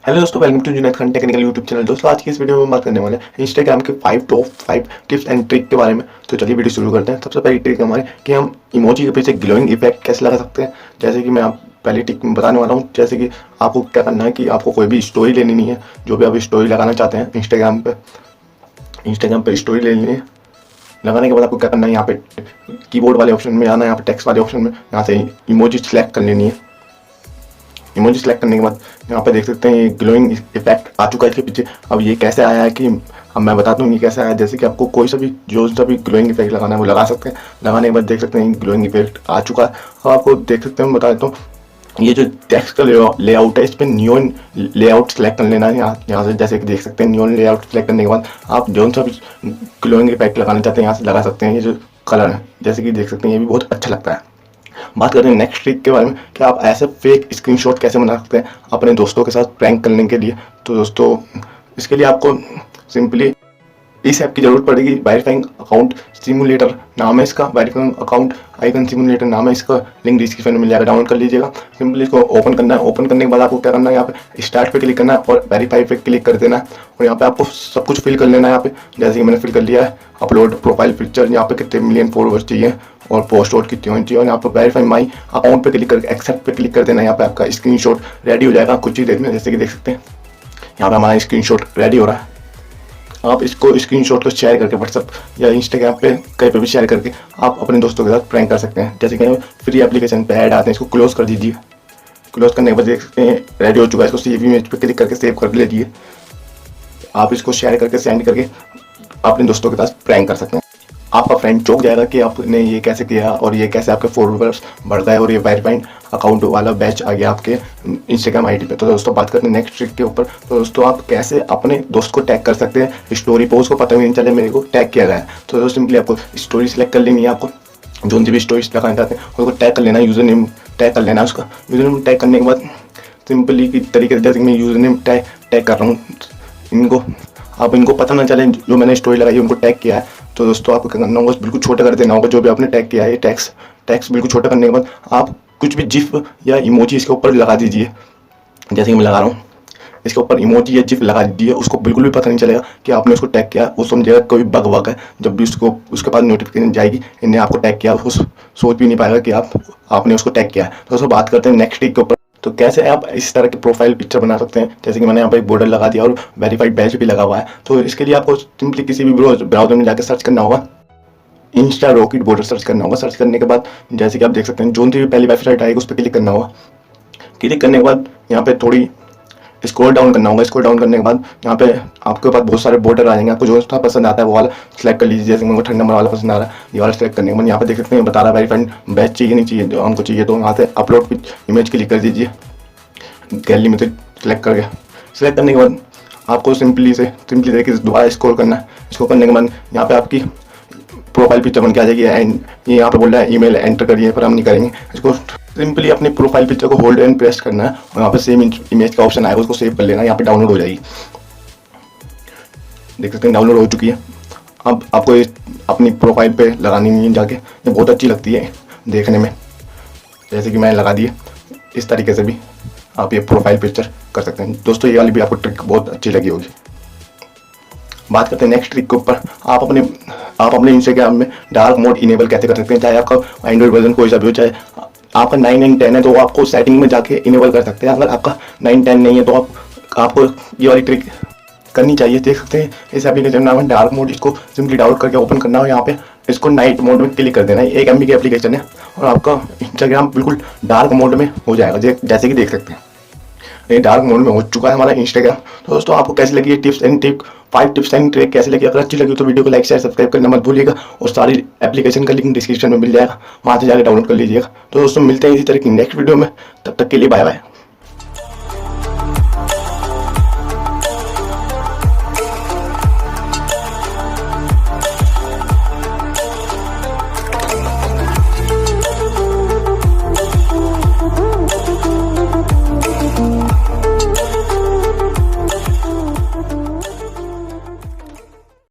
Hello दोस्तों, welcome to Junaid Khan technical YouTube channel. दोस्तों आज की इस वीडियो में बात करने वाले हैं इंस्टाग्राम के टॉप 5 टिप्स एंड ट्रिक के बारे में। तो चलिए वीडियो शुरू करते हैं। सबसे पहली ट्रिक हमारी कि हम इमोजी के पीछे ग्लोइंग इफेक्ट कैसे लगा सकते हैं। जैसे कि मैं आप पहली ट्रिक बताने वाला हूँ। जैसे कि आपको क्या करना है कि आपको कोई भी स्टोरी लेनी नहीं है। जो भी आप स्टोरी लगाना चाहते हैं इंस्टाग्राम पर स्टोरी ले लेनी है। लगाने के बाद आपको क्या करना है, यहाँ पे कीबोर्ड वाले ऑप्शन में आना है, यहाँ पे टेक्स्ट वाले ऑप्शन में यहाँ से इमोजी सेलेक्ट कर लेनी है। इमोजी सेलेक्ट करने के बाद यहाँ पे देख सकते हैं ये ग्लोइंग इफेक्ट आ चुका है इसके पीछे। अब ये कैसे आया है कि अब मैं बताता हूँ ये कैसे आया है। जैसे कि आपको कोई सा भी ग्लोइंग इफेक्ट लगाना है वो लगा सकते हैं। लगाने के बाद देख सकते हैं ग्लोइंग इफेक्ट आ चुका है। अब आपको देख सकते हैं, बता देता हूँ, ये जो टेक्स्ट का लेआउट है इस पर नियॉन लेआउट सेलेक्ट कर लेना है। यहाँ से जैसे कि देख सकते हैं नियॉन लेआउट सेलेक्ट करने के बाद आप जो सा भी ग्लोइंग इफेक्ट लगाना चाहते हैं यहाँ से लगा सकते हैं। ये जो कलर है जैसे कि देख सकते हैं ये भी बहुत अच्छा लगता है। बात करते हैं नेक्स्ट ट्रिक के बारे में कि आप ऐसे फेक स्क्रीनशॉट कैसे बना सकते हैं अपने दोस्तों के साथ प्रैंक करने के लिए। तो दोस्तों इसके लिए आपको सिंपली इस ऐप की जरूरत पड़ेगी। वेरीफाइंग अकाउंट सिमुलेटर नाम है इसका, वेरीफाइंग अकाउंट आइकन सिमुलेटर नाम है इसका। लिंक डिस्क्रिप्शन में मिल जाएगा, डाउनलोड कर लीजिएगा। सिंपली इसको ओपन करना है। ओपन करने के बाद आपको क्या करना है, यहाँ पे स्टार्ट पे क्लिक करना है और वेरीफाई पे क्लिक कर देना है। और यहाँ पे आपको सब कुछ फिल कर लेना है। यहाँ पे जैसे कि मैंने फिल कर लिया है, अपलोड प्रोफाइल पिक्चर, यहाँ पे कितने मिलियन फॉलोअर्स चाहिए और पोस्ट वोट कितनी होनी चाहिए। और यहाँ पर वेरीफाई माई अकाउंट पे क्लिक करके एक्सेप्ट पे क्लिक कर देना है। यहाँ पे आपका स्क्रीनशॉट रेडी हो जाएगा कुछ ही देर में। जैसे कि देख सकते हैं यहाँ पे हमारा स्क्रीनशॉट रेडी हो रहा है। आप इसको स्क्रीनशॉट को शेयर करके व्हाट्सएप या इंस्टाग्राम पे कहीं पे भी शेयर करके आप अपने दोस्तों के साथ प्रैंक कर सकते हैं। जैसे कि फ्री एप्लीकेशन पे ऐड आते हैं, इसको क्लोज कर दीजिए। क्लोज करने के बाद देख सकते हैं रेडी हो चुका है। इसको सेव इमेज पे क्लिक करके सेव कर लीजिए। आप इसको शेयर करके सेंड करके अपने दोस्तों के साथ प्रैंक कर सकते हैं। आपका फ्रेंड चौंक जाएगा कि आपने ये कैसे किया और ये कैसे आपके फॉलोअर्स बढ़ गए और ये वेरीफाइड अकाउंट वाला बैच आ गया आपके इंस्टाग्राम आईडी पे। तो दोस्तों बात करते हैं नेक्स्ट ट्रिक के ऊपर। तो दोस्तों आप कैसे अपने दोस्त को टैग कर सकते हैं स्टोरी पोस्ट को पता भी नहीं चले मेरे को टैग किया गया है। तो दोस्तों सिंपली आपको स्टोरी सेलेक्ट कर लेनी है। आपको जो भी स्टोरीज लगाना चाहते हैं उसको टैग कर लेना है। यूजर नेम टैग कर लेना है। उसका यूजर नेम टैग करने के बाद सिंपली की तरीके से जैसे मैं यूजर नेम टैग कर रहा हूँ इनको, आप इनको पता ना चले जो मैंने स्टोरी लगाई उनको टैग किया है। तो दोस्तों आपको क्या करना होगा, बिल्कुल छोटा कर देना होगा जो भी आपने टैग किया है। ये टैक्स बिल्कुल छोटा करने के बाद आप कुछ भी जिफ या इमोजी इसके ऊपर लगा दीजिए। जैसे कि मैं लगा रहा हूँ, इसके ऊपर इमोजी या जिफ लगा दीजिए। उसको बिल्कुल भी पता नहीं चलेगा कि आपने उसको टैग किया। वो समझेगा कोई बग वग है। जब भी उसको उसके पास नोटिफिकेशन जाएगी इन्हें आपको टैग किया, वो सोच भी नहीं पाएगा कि आपने उसको टैग किया है। तो दोस्तों बात करते हैं नेक्स्ट ट्रिक के ऊपर। तो कैसे आप इस तरह की प्रोफाइल पिक्चर बना सकते हैं। जैसे कि मैंने यहाँ पर एक बॉर्डर लगा दिया और वेरीफाइड बैच भी लगा हुआ है। तो इसके लिए आपको सिंपली किसी भी ब्राउजर में जाकर सर्च करना होगा, इंस्टा रॉकेट बॉर्डर सर्च करना होगा। सर्च करने के बाद जैसे कि आप देख सकते हैं जो भी पहली वेबसाइट आएगी उस पर क्लिक करना होगा। क्लिक करने के बाद यहाँ पे थोड़ी स्क्रॉल डाउन करना होगा। स्क्रॉल डाउन करने के बाद यहाँ पे आपके पास बहुत सारे बॉर्डर आ जाएंगे। आपको जो सा पसंद आता है वो वाला सेलेक्ट कर लीजिए। जैसे मुझे 3 नंबर वाला पसंद आ रहा है, ये वाला सेलेक्ट करने के बाद यहाँ पे देख सकते हैं बता रहा है वेरीफाइड बैच चाहिए नहीं चाहिए। जो हमको चाहिए तो यहाँ से अपलोड इमेज क्लिक कर दीजिए। गैलरी में से सेलेक्ट करके सेलेक्ट करने के बाद आपको सिंपली तरीके से दोबारा स्क्रॉल करना है। इसको करने के बाद यहाँ पे आपकी प्रोफाइल पिक्चर बन के आ जाएगी। एंड ये यहाँ पे बोल रहा है ईमेल एंटर करिए, पर हम नहीं करेंगे। इसको सिंपली अपनी प्रोफाइल पिक्चर को होल्ड एंड प्रेस करना है और यहाँ पे सेम इमेज का ऑप्शन आएगा, उसको सेव कर लेना है। यहाँ पे डाउनलोड हो जाएगी। देख सकते हैं डाउनलोड हो चुकी है। अब आपको ये अपनी प्रोफाइल पे लगानी नहीं है जाके, ये बहुत अच्छी लगती है देखने में। जैसे कि मैंने लगा दी है, इस तरीके से भी आप ये प्रोफाइल पिक्चर कर सकते हैं। दोस्तों ये वाली भी आपको ट्रिक बहुत अच्छी लगी होगी। बात करते हैं नेक्स्ट ट्रिक के ऊपर। आप अपने इंस्टाग्राम में डार्क मोड इनेबल कैसे कर सकते हैं। चाहे आपका एंड्रॉइड वर्जन कोई सा भी हो, चाहे आपका 9 एंड 10 है तो आपको सेटिंग में जाके इनेबल कर सकते हैं। अगर आपका 9 10 नहीं है तो आपको ये वाली ट्रिक करनी चाहिए। देख सकते हैं इस एप्लीकेशन नाम है डार्क मोड। इसको सिंपली डाउनलोड करके ओपन करना हो। यहाँ पे इसको नाइट मोड में क्लिक कर देना है। 1 MB की एप्लीकेशन है और आपका इंस्टाग्राम बिल्कुल डार्क मोड में हो जाएगा। जैसे कि देख सकते हैं ये डार्क मोड में हो चुका है हमारा इंस्टाग्राम। तो दोस्तों आपको कैसी लगी ये 5 टिप्स एंड ट्रिक कैसे लगी। अगर अच्छी लगी तो वीडियो को लाइक शेयर सब्सक्राइब करना मत भूलिएगा और सारी एप्लीकेशन का लिंक डिस्क्रिप्शन में मिल जाएगा, वहाँ से जाकर डाउनलोड कर लीजिएगा। तो दोस्तों मिलते हैं इसी तरह की नेक्स्ट वीडियो में, तब तक के लिए बाय बाय।